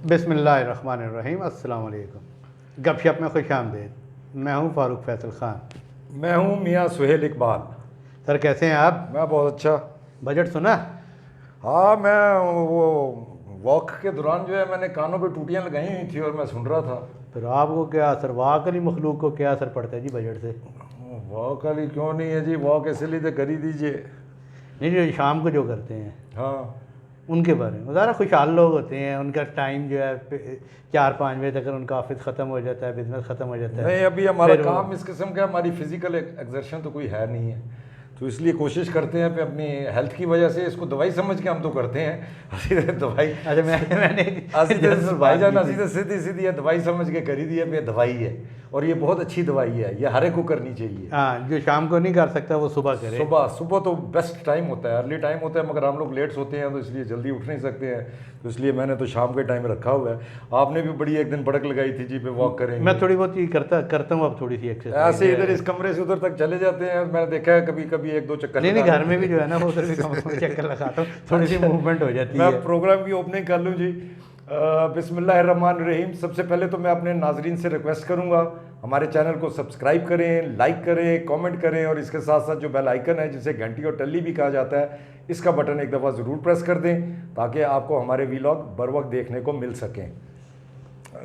बिस्मिल्लाहिर्रहमानिर्रहीम। अस्सलाम वालेकुम। गपशप में खुश आमदीद। मैं हूँ फ़ारूक फैसल ख़ान। मैं हूँ मियाँ सुहेल इकबाल। सर कैसे हैं आप? मैं बहुत अच्छा। बजट सुना? हाँ, मैं वो वॉक के दौरान जो है मैंने कानों पे टूटियाँ लगाई हुई थी और मैं सुन रहा था। फिर आपको क्या असर, वाकई मखलूक को क्या असर पड़ता है जी बजट से? वॉक वाली क्यों नहीं है जी, वॉक इसलिए तो कर ही दीजिए। नहीं, जो शाम को जो करते हैं हाँ उनके बारे में ज़्यादा खुशहाल लोग होते हैं। उनका टाइम जो है 4-5 बजे तक उनका ऑफिस ख़त्म हो जाता है, बिजनेस ख़त्म हो जाता है। नहीं, अभी हमारा फिर काम इस किस्म का, हमारी फिजिकल एक्सर्शन तो कोई है नहीं है, तो इसलिए कोशिश करते हैं कि अपनी हेल्थ की वजह से इसको दवाई समझ के हम तो करते हैं सीधे दवाई। अच्छा, मैंने भाईजान सीधे सीधी सीधी है, दवाई समझ के कर ही दिया पे दवाई है, और ये बहुत अच्छी दवाई है, ये हर एक को करनी चाहिए। हाँ, जो शाम को नहीं कर सकता वो सुबह करे। सुबह सुबह तो बेस्ट टाइम होता है, अर्ली टाइम होता है, मगर हम लोग लेट सोते हैं तो इसलिए जल्दी उठ नहीं सकते हैं, तो इसलिए मैंने तो शाम के टाइम रखा हुआ है। आपने भी बड़ी एक दिन भड़क लगाई थी जी पे वॉक करेंगे। मैं थोड़ी बहुत ही करता हूँ अब, थोड़ी सी एक्सरसाइज। ऐसे इधर इस कमरे से उधर तक चले जाते हैं, मैंने देखा है कभी कभी 1-2 चक्कर नहीं, लगा घर में भी जो है ना वो उधर भी चक्कर लगाता हूँ, थोड़ी सी मूवमेंट हो जाती मैं है। प्रोग्राम की ओपनिंग कर लूँ जी। बिस्मिल्लाहिर्रहमानिर्रहीम। सबसे पहले तो मैं अपने नाजरीन से रिक्वेस्ट करूंगा, हमारे चैनल को सब्सक्राइब करें, लाइक करें, कमेंट करें, और इसके साथ साथ जो बेल आइकन है जिसे घंटी और टल्ली भी कहा जाता है, इसका बटन एक दफ़ा ज़रूर प्रेस कर दें ताकि आपको हमारे वीलॉग बर वक्त देखने को मिल सकें।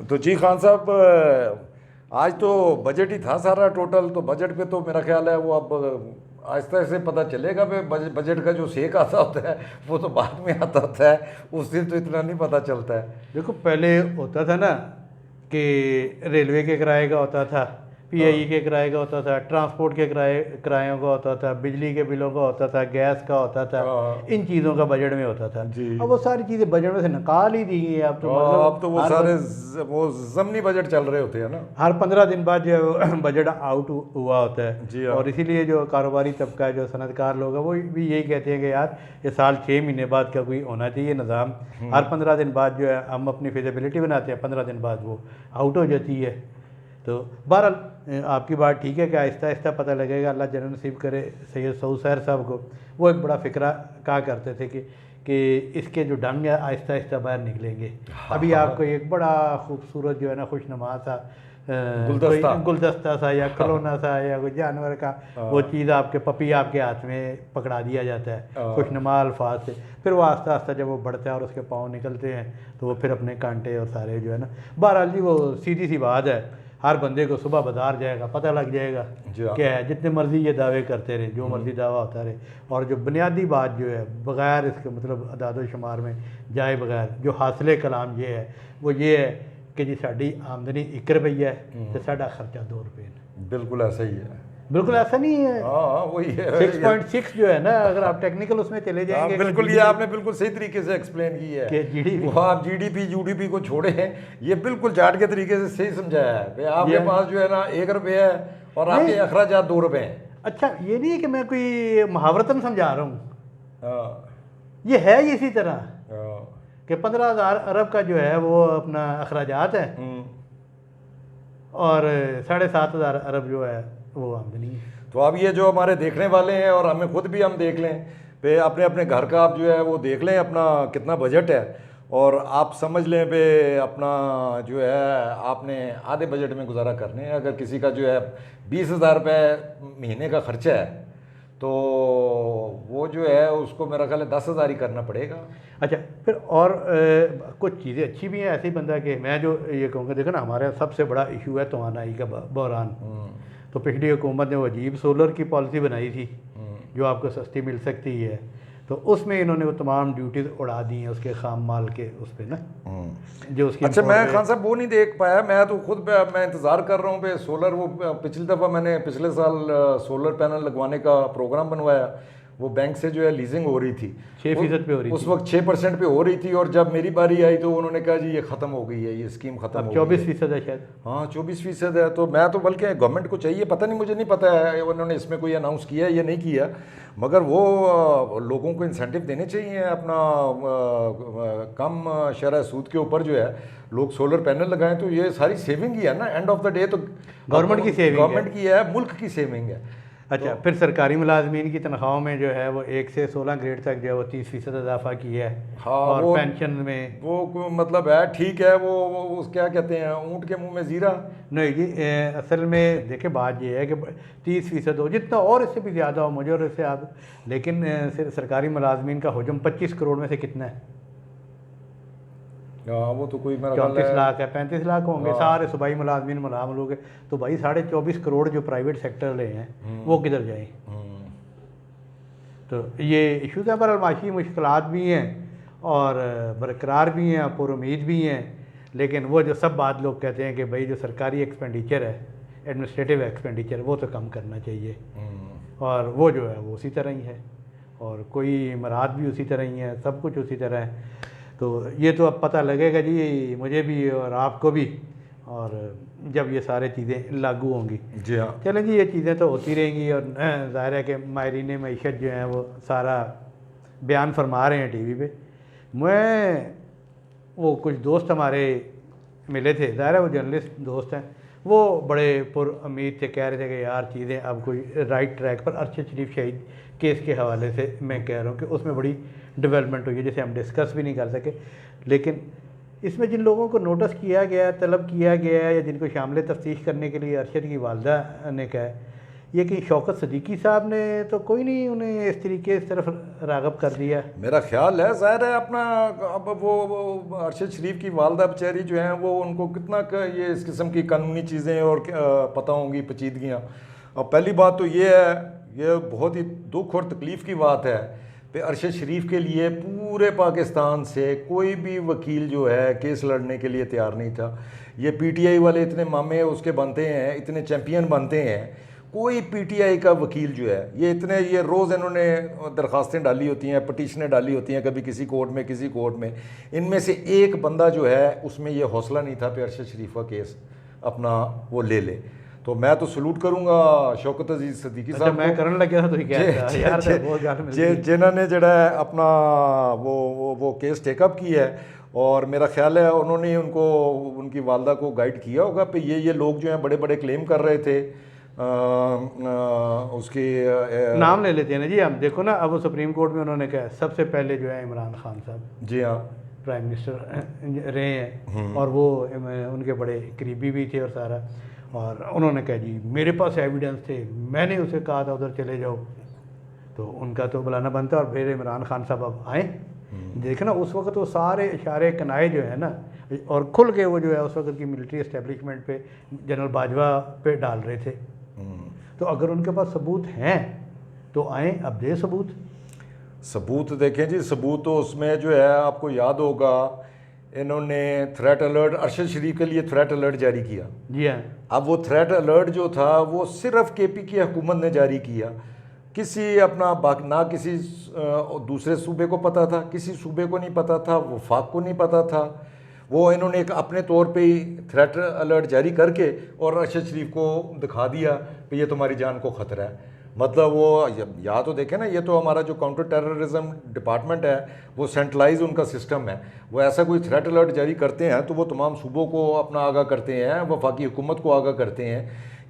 तो जी खान साहब, आज तो बजट ही था सारा टोटल, तो बजट पे तो मेरा ख्याल है वो अब आहिस्ता से पता चलेगा। बजट का जो शेक आता होता है वो तो बाद में आता होता है, उस दिन तो इतना नहीं पता चलता है। देखो, पहले होता था ना कि रेलवे के किराए का होता था, पीआई के किराए का होता था, ट्रांसपोर्ट के किरायों का होता था, बिजली के बिलों का होता था, गैस का होता था, इन चीज़ों का बजट में होता था। जी। अब वो सारी चीज़ें बजट में से निकाल ही दी गई है। अब तो अब तो वो सारे वो ज़मनी बजट चल रहे होते हैं ना, हर 15 दिन बाद जो बजट आउट हुआ होता है। जी हाँ। और इसीलिए जो कारोबारी तबका है, जो सनतकार लोग हैं, वो भी यही कहते हैं कि यार ये साल 6 महीने बाद का कोई होना चाहिए निज़ाम। हर 15 दिन बाद जो है हम अपनी फिजिबिलिटी बनाते हैं, 15 दिन बाद वो आउट हो जाती है। तो बहरहाल आपकी बात ठीक है कि आहिस्ता आहिस्ता पता लगेगा। अल्लाह जन्नत नसीब करे सैयद सऊद सैर साहब को। वो एक बड़ा फ़िक्रा कहा करते थे कि इसके जो डंग है आहिस्ता आहिस्ता बाहर निकलेंगे। अभी आपको एक बड़ा खूबसूरत जो है ना खुशनुमा सा गुलदस्ता सा या खिलौना सा या कोई जानवर का वो चीज़ आपके पपी आपके हाथ में पकड़ा दिया जाता है खुशनुमा अल्फाज से। फिर वो आस्ता आस्ता जब वो बढ़ता है और उसके पाँव निकलते हैं तो वो फिर अपने कांटे और सारे जो है ना, बहरहाल जी वो सीधी सी बात है। हर बंदे को सुबह बाजार जाएगा, पता लग जाएगा क्या है। जितने मर्जी ये दावे करते रहे, जो मर्जी दावा होता रहे, और जो बुनियादी बात जो है बग़ैर इसके मतलब अदाद शुमार में जाए बगैर जो हासिल कलाम ये है वो ये है कि जी साड़ी आमदनी 1 रुपया है तो साड़ा खर्चा 2 रुपये है। बिल्कुल ऐसा ही है। बिल्कुल ऐसा नहीं है। हाँ वही है। 6.6 जो है ना, अगर आप टेक्निकल उसमें चले जाएंगे। बिल्कुल, ये आपने बिल्कुल सही तरीके से एक्सप्लेन की है कि जीडीपी, वो आप जीडीपी यूडीपी को छोड़े हैं, ये बिल्कुल चार्ट के तरीके से सही समझाया है भाई। आपके पास जो है ना 1 रुपया है और आपके अखराजात 2 रुपये हैं। अच्छा, ये नहीं है कि मैं कोई मुहावरतन समझा रहा हूँ, ये है ये इसी तरह कि 15,000 अरब का जो है वो अपना अखराजात है और 7,500 अरब जो है वो आमदनी है। तो अब ये जो हमारे देखने वाले हैं और हमें खुद भी हम देख लें पे, अपने अपने घर का आप जो है वो देख लें अपना कितना बजट है, और आप समझ लें पे अपना जो है आपने आधे बजट में गुजारा करने हैं। अगर किसी का जो है 20,000 रुपये महीने का खर्चा है तो वो जो है उसको मेरा ख्याल है 10,000 ही करना पड़ेगा। अच्छा, फिर और कुछ चीज़ें अच्छी भी हैं। ऐसे ही बंदा कि मैं जो ये कहूँगा, देखो ना हमारे सबसे बड़ा इशू है तवानाई का बहरान। तो पिछली हुकूमत ने वो अजीब सोलर की पॉलिसी बनाई थी जो आपको सस्ती मिल सकती है, तो उसमें इन्होंने वो तमाम ड्यूटीज़ उड़ा दी हैं उसके खाम माल के उस पर ना जो उसकी। अच्छा, मैं खान साहब वो नहीं देख पाया, मैं तो खुद मैं इंतज़ार कर रहा हूँ पे सोलर। वो पिछली दफ़ा मैंने पिछले साल सोलर पैनल लगवाने का प्रोग्राम बनवाया, वो बैंक से जो है लीजिंग हो रही थी 6% पे हो रही थी उस वक्त, 6% पे हो रही थी, और जब मेरी बारी आई तो उन्होंने कहा जी ये ख़त्म हो गई है, ये स्कीम ख़त्म हो गई है। 24% है शायद। हाँ 24% है। तो मैं तो बल्कि गवर्नमेंट को चाहिए, पता नहीं, मुझे नहीं पता है उन्होंने इसमें कोई अनाउंस किया है या नहीं किया, मगर वो लोगों को इंसेंटिव देने चाहिए अपना कम शरह सूद के ऊपर जो है लोग सोलर पैनल लगाएं। तो ये सारी सेविंग ही है ना, एंड ऑफ द डे तो गवर्नमेंट की सेविंग, गवर्नमेंट की है, मुल्क की सेविंग है। अच्छा, फिर सरकारी मुलाजमीन की तनख्वाहों में जो है वो 1 से 16 ग्रेड तक जो है वो 30% इजाफा किया है। हाँ, और वो पेंशन में मतलब है ठीक है, वो क्या कहते हैं, ऊँट के मुंह में जीरा। नहीं जी, असल में देखिए बात ये है कि 30% हो, जितना और इससे भी ज़्यादा हो मुझे और इससे आप, लेकिन सरकारी मुलाजमीन का हजम 25 करोड़ में से कितना है? हाँ, वो तो कोई मेरा ख्याल 34 है। लाख है, 35 लाख होंगे हाँ। सारे सूबाई मुलाजमीन मुलाम लोग। तो भाई 24.5 करोड़ जो प्राइवेट सेक्टर ले हैं वो किधर जाए? तो ये इशूज़ हैं, पर माशी मुश्किलात भी हैं और बरकरार भी हैं, पुर उम्मीद भी हैं। लेकिन वो जो सब बात लोग कहते हैं कि भाई जो सरकारी एक्सपेंडिचर है, एडमिनिस्ट्रेटिव एक्सपेंडिचर, वो तो कम करना चाहिए, और वो जो है वो उसी तरह ही है, और कोई इमारात भी उसी तरह ही है, सब कुछ उसी तरह है। तो ये तो अब पता लगेगा जी मुझे भी और आपको भी, और जब ये सारे चीज़ें लागू होंगी। जी हाँ। चलें जी, ये चीज़ें तो होती रहेंगी, और ज़ाहिर है कि मायरीन मईशत जो हैं वो सारा बयान फरमा रहे हैं टीवी पे। मैं वो कुछ दोस्त हमारे मिले थे, ज़ाहिर है वो जर्नलिस्ट दोस्त हैं, वो बड़े पुर उम्मीद थे, कह रहे थे कि यार चीज़ें अब कोई राइट ट्रैक पर, अरशद शरीफ शहीद केस के हवाले से मैं कह रहा हूँ कि उसमें बड़ी डेवलपमेंट हुई है, जिसे हम डिस्कस भी नहीं कर सके। लेकिन इसमें जिन लोगों को नोटिस किया गया, तलब किया गया है, या जिनको शामिल तफ्तीश करने के लिए अरशद की वालदा ने कहा है, ये कि शौकत सदीकी साहब ने तो कोई नहीं उन्हें इस तरीके इस तरफ राग़ब कर दिया। मेरा ख्याल है ज़ाहिर है अपना, अब वो अरशद शरीफ की वालदा बेचारी जो हैं वो, उनको कितना ये इस किस्म की कानूनी चीज़ें और पता होंगी, पेचीदगियाँ। और पहली बात तो ये है, ये बहुत ही दुख और तकलीफ़ की बात है कि अरशद शरीफ के लिए पूरे पाकिस्तान से कोई भी वकील जो है केस लड़ने के लिए तैयार नहीं था। ये पीटीआई वाले इतने मामे उसके बनते हैं, इतने चैम्पियन बनते हैं, कोई पीटीआई का वकील जो है, ये रोज़ इन्होंने दरख्वास्तें डाली होती हैं, पटिशनें डाली होती हैं, कभी किसी कोर्ट में किसी कोर्ट में, इनमें से एक बंदा जो है उसमें ये हौसला नहीं था कि अरशद शरीफ का केस अपना वो ले ले। तो मैं तो सलूट करूंगा शौकत अजीज सदीकी साहब। मैं करने लग गया था तो ही कहता यार बहुत गाल मिल गई। जिन्होंने जड़ा है अपना वो केस टेकअप किया है, और मेरा ख्याल है उन्होंने उनको, उनकी वालदा को गाइड किया होगा पे ये लोग जो हैं बड़े बड़े क्लेम कर रहे थे। उसके नाम ले लेते हैं ना जी हम, देखो ना अब वो सुप्रीम कोर्ट में उन्होंने कहा सबसे पहले जो है इमरान खान साहब, जी हाँ, प्राइम मिनिस्टर रहे हैं, और वो उनके बड़े करीबी भी थे और सारा, और उन्होंने कहा जी मेरे पास एविडेंस थे, मैंने उसे कहा था उधर चले जाओ, तो उनका तो बुलाना बनता। और फिर इमरान खान साहब अब आए, देखे ना उस वक्त वो सारे इशारे कनाए जो है ना, और खुल के वो जो है उस वक्त की मिलिट्री इस्टेब्लिशमेंट पे, जनरल बाजवा पे डाल रहे थे। तो अगर उनके पास सबूत हैं तो आए, अब दे सबूत देखें जी। सबूत तो उसमें जो है आपको याद होगा, इन्होंने थ्रेट अलर्ट अरशद शरीफ के लिए थ्रेट अलर्ट जारी किया। जी हाँ। अब वो थ्रेट अलर्ट जो था वो सिर्फ केपी की हुकूमत ने जारी किया, किसी अपना ना किसी दूसरे सूबे को पता था, किसी सूबे को नहीं पता था, वफाक को नहीं पता था। वो इन्होंने एक अपने तौर पे ही थ्रेट अलर्ट जारी करके और अरशद शरीफ को दिखा दिया कि ये तुम्हारी जान को ख़तरा है। मतलब वो या तो देखें ना, ये तो हमारा जो काउंटर टेररिज्म डिपार्टमेंट है वो सेंट्रलाइज उनका सिस्टम है। वो ऐसा कोई थ्रेट अलर्ट जारी करते हैं तो वो तमाम सूबों को अपना आगाह करते हैं, वफाकी हुकूमत को आगाह करते हैं।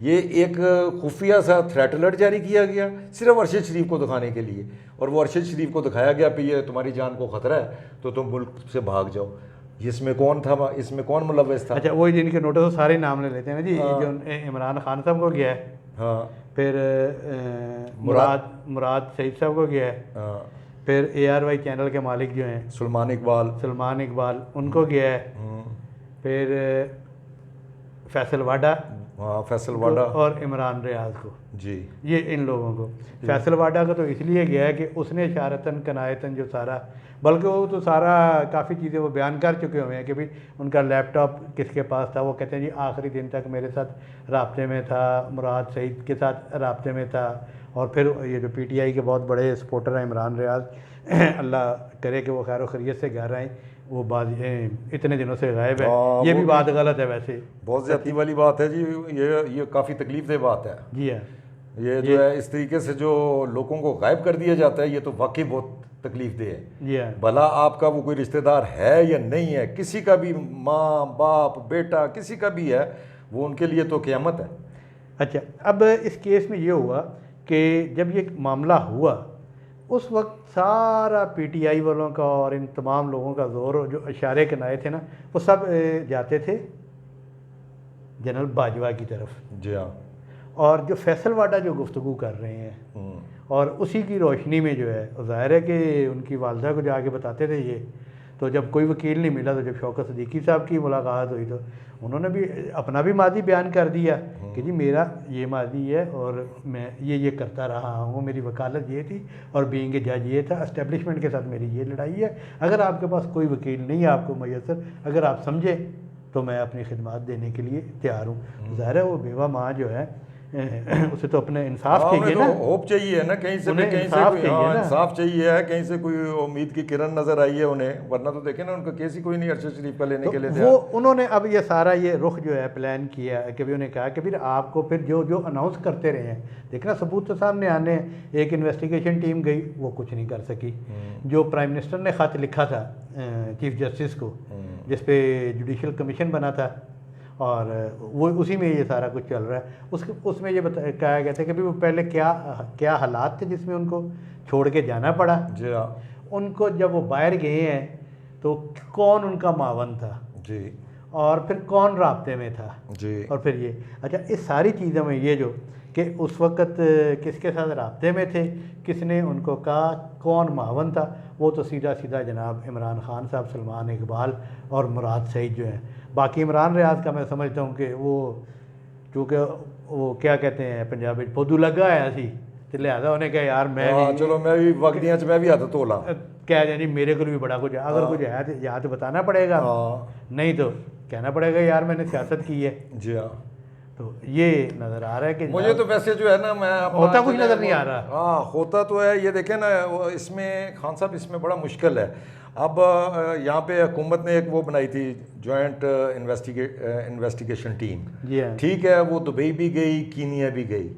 ये एक खुफिया सा थ्रेट अलर्ट जारी किया गया सिर्फ अरशद शरीफ को दिखाने के लिए, और वो अरशद शरीफ को दिखाया गया कि ये तुम्हारी जान को ख़तरा है तो तुम मुल्क से भाग जाओ। इसमें कौन था, इसमें कौन मुलव्वस था? अच्छा, वही जिनके नोटिस सारे नाम ले लेते हैं ना जी। जो इमरान खान साहब को गया है, हाँ, फिर मुराद सईद साहब को गया है, हाँ, फिर ARY चैनल के मालिक जो हैं सलमान इकबाल उनको गया है, फिर फैसल वाडा, हाँ, फैसल वाडा और इमरान रियाज को जी। ये इन लोगों को। फैसल वाडा का तो इसलिए गया है कि उसने इशारतन कनायतन जो सारा, बल्कि वो तो सारा काफ़ी चीज़ें वो बयान कर चुके हुए हैं कि भाई उनका लैपटॉप किसके पास था। वो कहते हैं जी आखिरी दिन तक मेरे साथ राब्ते में था, मुराद सईद के साथ राब्ते में था, और फिर ये जो PTI के बहुत बड़े सपोर्टर हैं इमरान रियाज, अल्लाह करे कि वो खैर खैरियत से घर आए, वो बात इतने दिनों से गायब है। ये भी बात गलत है, वैसे बहुत ज़्यादती वाली बात है जी। ये काफ़ी तकलीफ दह बात है जी है। ये जो है इस तरीके से जो लोगों को गायब कर दिया जाता है, ये तो वाकई बहुत तकलीफ दे है। जी है। भला आपका वो कोई रिश्तेदार है या नहीं है, किसी का भी माँ बाप बेटा किसी का भी है, वो उनके लिए तो क़यामत है। अच्छा, अब इस केस में ये हुआ कि जब ये मामला हुआ उस वक्त सारा पीटीआई वालों का और इन तमाम लोगों का जोर जो इशारे किनारे थे ना, वो सब जाते थे जनरल बाजवा की तरफ। जी हाँ। और जो फैसल वाडा जो गुफ्तगू कर रहे हैं और उसी की रोशनी में जो है ज़ाहिर है कि उनकी वालदा को जाके बताते थे ये। तो जब कोई वकील नहीं मिला तो जब शौकत सदीकी साहब की मुलाकात हुई तो उन्होंने भी अपना भी मादी बयान कर दिया कि जी मेरा ये मादी है और मैं ये करता रहा हूँ, मेरी वकालत ये थी और बीइंग ए जज ये था, एस्टेब्लिशमेंट के साथ मेरी ये लड़ाई है। अगर आपके पास कोई वकील नहीं है आपको मैसर, अगर आप समझे तो मैं अपनी खिदमत देने के लिए तैयार हूँ। ज़ाहिर है वो बेवा माँ जो है उसे तो अपने इंसाफ चाहिए ना, होप चाहिए ना, कहीं से भी कहीं से इंसाफ कोई चाहिए ना। इंसाफ चाहिए है, कहीं से कोई उम्मीद की किरण नजर आई है उन्हें, वरना तो देखे ना उनका केस ही कोई नहीं अरशद शरीफ का लेने तो के लिए वो उन्होंने अब ये सारा ये रुख जो है प्लान किया कि भी उन्हें कहा कि फिर आपको फिर जो जो अनाउंस करते रहे हैं, देखना सबूत तो सामने आने हैं। एक इन्वेस्टिगेशन टीम गई, वो कुछ नहीं कर सकी। जो प्राइम मिनिस्टर ने ख़त लिखा था चीफ जस्टिस को, जिस पे जुडिशल कमीशन बना था और वो उसी में ये सारा कुछ चल रहा है। उसमें ये कहा गया था कि भी वो पहले क्या हालात थे जिसमें उनको छोड़ के जाना पड़ा। जी हाँ। उनको जब वो बाहर गए हैं तो कौन उनका मावन था जी, और फिर कौन राब्ते में था जी, और फिर ये अच्छा इस सारी चीज़ों में ये जो कि उस वक़्त किसके साथ राब्ते में थे, किसने उनको कहा, कौन मावन था, वो तो सीधा सीधा जनाब इमरान खान साहब, सलमान इकबाल और मुराद सईद जो हैं। बाकी इमरान रियाज का मैं समझता हूँ कि वो चूँकि वो क्या कहते हैं पंजाबी पोदू लगा आया सी तो लिहाजा उन्हें कहा यार मैं भी चलो मैं भी वक्तियां च मैं भी हाथ धोला। क्या जानी मेरे को भी बड़ा कुछ है, अगर कुछ है तो या तो बताना पड़ेगा, नहीं तो कहना पड़ेगा यार मैंने सियासत की है। जी हाँ। तो ये नज़र आ रहा है कि मुझे तो वैसे जो है ना, मैं होता कुछ नज़र नहीं आ रहा। हाँ होता तो है, ये देखें ना इसमें खान साहब इसमें बड़ा मुश्किल है। अब यहाँ पे हुकूमत ने एक वो बनाई थी जॉइंट इन्वेस्टिगेशन टीम, जी हाँ। ठीक है, वो दुबई भी गई, कीनिया भी गई,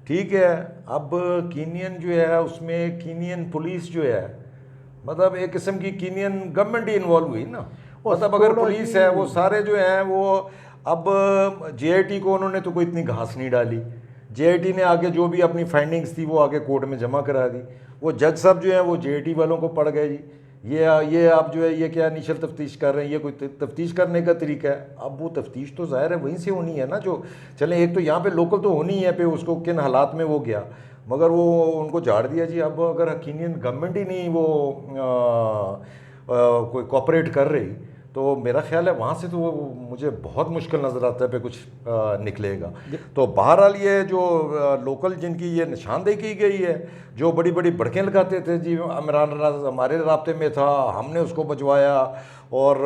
ठीक है। अब कीनियन जो है उसमें कीनियन पुलिस जो है, मतलब एक किस्म की कीनियन गवर्नमेंट ही इन्वॉल्व हुई ना। मतलब अगर पुलिस है वो सारे जो हैं वो, अब जेआईटी को उन्होंने तो कोई इतनी घास नहीं डाली, जेआईटी ने आगे जो भी अपनी फाइंडिंग्स थी वो आगे कोर्ट में जमा करा दी। वो जज साहब जो हैं वो जेआईटी वालों को पड़ गए जी, ये आप जो है ये क्या इनिशियल तफ्तीश कर रहे हैं, ये कोई तफ्तीश करने का तरीका है। अब वो तफ्तीश तो ज़ाहिर है वहीं से होनी है ना, जो चले एक तो यहाँ पे लोकल तो होनी है पे उसको किन हालात में वो गया, मगर वो उनको झाड़ दिया जी। अब अगर कीनियन गवर्नमेंट ही नहीं वो कोई कॉपरेट कर रही तो मेरा ख्याल है वहाँ से तो वो मुझे बहुत मुश्किल नज़र आता है पे कुछ निकलेगा। तो बहरहाल ये जो लोकल जिनकी ये निशानदेही की गई है, जो बड़ी बड़ी भड़कें लगाते थे जी इमरान राज हमारे राब्ते में था, हमने उसको बचवाया और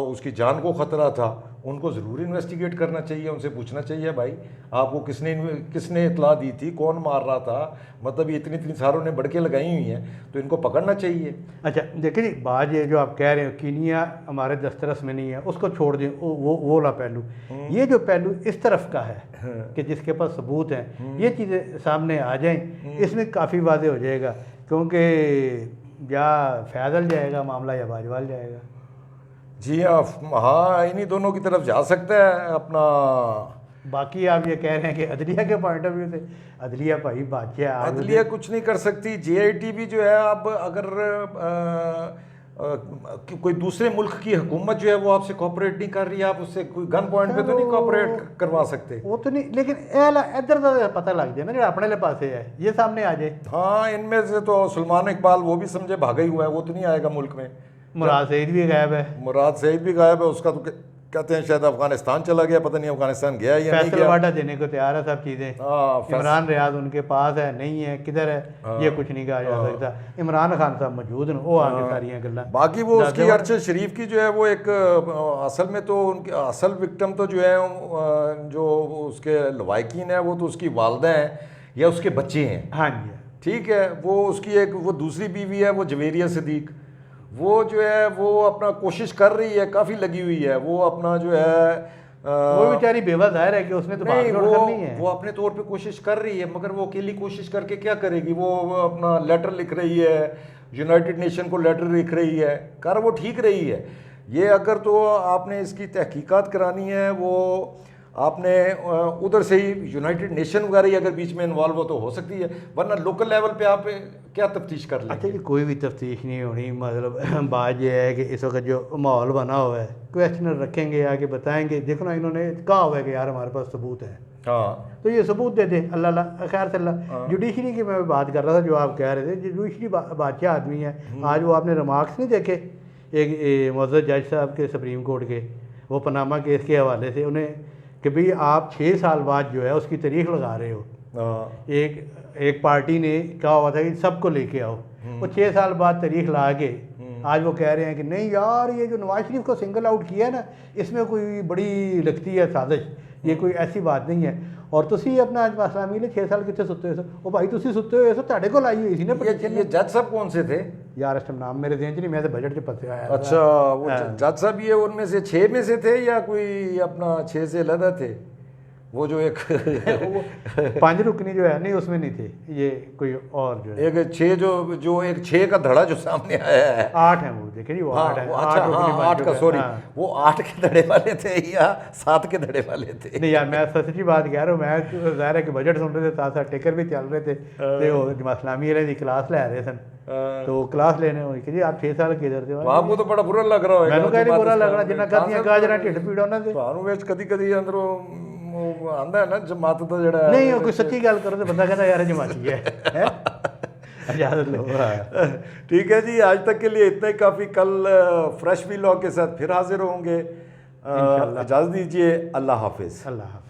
उसकी जान को ख़तरा था, उनको ज़रूर इन्वेस्टिगेट करना चाहिए, उनसे पूछना चाहिए भाई आपको किसने इतला दी थी, कौन मार रहा था, मतलब ये इतनी सारों ने भड़कें लगाई हुई हैं तो इनको पकड़ना चाहिए। अच्छा देखिए जी, बात ये जो आप कह रहे हो कीनिया हमारे दस्तरस में नहीं है, उसको छोड़ दें, वो वाला पहलू। ये जो पहलू इस तरफ का है कि जिसके पास सबूत हैं, ये चीज़ें सामने आ जाएं, इसमें काफ़ी वाज़ेह हो जाएगा, क्योंकि या फैज़ल जाएगा मामला या बाजवाल जाएगा। जी हाँ, इन्हीं दोनों की तरफ जा सकता है अपना। बाकी आप ये कह रहे हैं कि अदलिया के पॉइंट ऑफ व्यू से अदलिया भाई बादशाह, अदलिया कुछ नहीं कर सकती। जेआईटी भी जो है अब अगर कोई दूसरे मुल्क की हुकूमत जो है वो आपसे कोऑपरेट नहीं कर रही है, आप उससे कोई गन पॉइंट पे तो नहीं कोऑपरेट करवा सकते। वो तो नहीं, लेकिन इधर का पता लग जाए ना जो अपने पास है ये सामने आ जाए। हाँ, इनमें से तो सलमान इकबाल वो भी समझे भागा ही हुआ है, वो तो नहीं आएगा मुल्क में। मुराद सईद भी गायब है, मुराद सईद भी गायब है, उसका तो कहते हैं शायद अफगानिस्तान चला गया, पता नहीं अफगानिस्तान गया या नहीं गया। वाटा देने को तैयार है सब चीज़ें। इमरान रियाज उनके पास है नहीं है, किधर है ये कुछ नहीं कहा जा सकता। इमरान खान साहब मौजूद हैं, वो आगे सारी गल्ला। बाकी वो उसकी अरशद शरीफ की जो है वो एक असल में तो उनकी असल विक्टिम तो जो है जो उसके लवाकिन है वो तो उसकी वालदा हैं या उसके बच्चे हैं। हाँ जी ठीक है, वो उसकी एक वो दूसरी बीवी है वो जवेरिया सिद्दीक, वो जो है वो अपना कोशिश कर रही है, काफ़ी लगी हुई है, वो अपना जो है वो बेचारी बेवा जाहिर है कि उसने तो नहीं, करनी है, वो अपने तौर पे कोशिश कर रही है, मगर वो अकेली कोशिश करके क्या करेगी। वो अपना लेटर लिख रही है, यूनाइटेड नेशन को लेटर लिख रही है, कर वो ठीक रही है। ये अगर तो आपने इसकी तहकीकात करानी है, वो आपने उधर से ही यूनाइटेड नेशन वगैरह ही अगर बीच में इन्वॉल्व हो तो हो सकती है, वरना लोकल लेवल पे आप क्या तफ्तीश कर अच्छा लेंगे? जी, कोई भी तफ्तीश नहीं होनी, मतलब बात यह है कि इस वक्त जो माहौल बना हुआ है, क्वेश्चनर रखेंगे आके बताएंगे, देखो ना इन्होंने कहा हुआ है कि यार हमारे पास सबूत है, हाँ तो ये सबूत दे दें। अल्लाह खैर से अल्लाह। जुडिशरी की मैं बात कर रहा था, जो आप कह रहे थे, जुडिशरी बादशाह आदमी है। आज वो आपने रिमार्क्स नहीं देखे एक मुअज़्ज़ज़ जज साहब के सुप्रीम कोर्ट के, वो पनामा केस के हवाले से, उन्हें कि भाई आप 6 साल बाद जो है उसकी तारीख लगा रहे हो। हाँ एक पार्टी ने कहा हुआ था कि सबको लेके आओ, वो 6 साल बाद तारीख ला के आज वो कह रहे हैं कि नहीं यार ये जो नवाज शरीफ को सिंगल आउट किया है ना, इसमें कोई बड़ी लगती है साजिश, ये कोई ऐसी बात नहीं है। और तुसी अपना आज इस्लामी ने 6 साल कितने सुते हुए सो, ओ भाई तुसी सुते हुए सो, ਤੁਹਾਡੇ ਕੋਲ आई हुई थी ना petition। ये जज साहब कौन से थे? यार इस टाइम नाम मेरे ध्यान च नहीं, मैं तो बजट च फंसे आया। अच्छा, वो जज साहब ये उनमें से 6 में से थे या कोई अपना 6 से अलग थे? वो जो एक 5 रुकनी जो है नहीं उसमें नहीं थे, ये कोई और जो है एक 6 जो एक 6 का धड़ा जो सामने आया है, 8 है, वो देखे जी वो 8 है। अच्छा हाँ 8 का, सॉरी, वो 8 के धड़े वाले थे या 7 के धड़े वाले थे? नहीं यार मैं सच्ची बात कह रहा हूँ, मैं तो ज़ाहिर है कि बजट सुन रहे थे, साथ साथ टिकर भी चल रहे थे, तो वो जमात इस्लामी वाले की क्लास ले रहे सन, तो क्लास लेने हुई कि जी आप 6 साल किधर थे? आपको तो बड़ा बुरा लग रहा होगा। मैंने कहा बुरा लग रहा, जिन्ना कहतियां कहा जरा ढिड पीड़ होना से ਤੁਹਾਨੂੰ ਵਿੱਚ ਕਦੀ ਅੰਦਰੋਂ ਆਂਦਾ ਹੈ ਨਾ ਜਮਾਤ ਦਾ ਜਿਹੜਾ नहीं कोई सच्ची गल करो तो बंदा कहता यार जमाती है इजाजत लो। ठीक है जी, आज तक के लिए इतना ही काफ़ी। कल फ्रेश व्लॉग के साथ फिर हाजिर होंगे। इजाज़त दीजिए, अल्लाह हाफिज़। अल्लाह हाफ़िज़।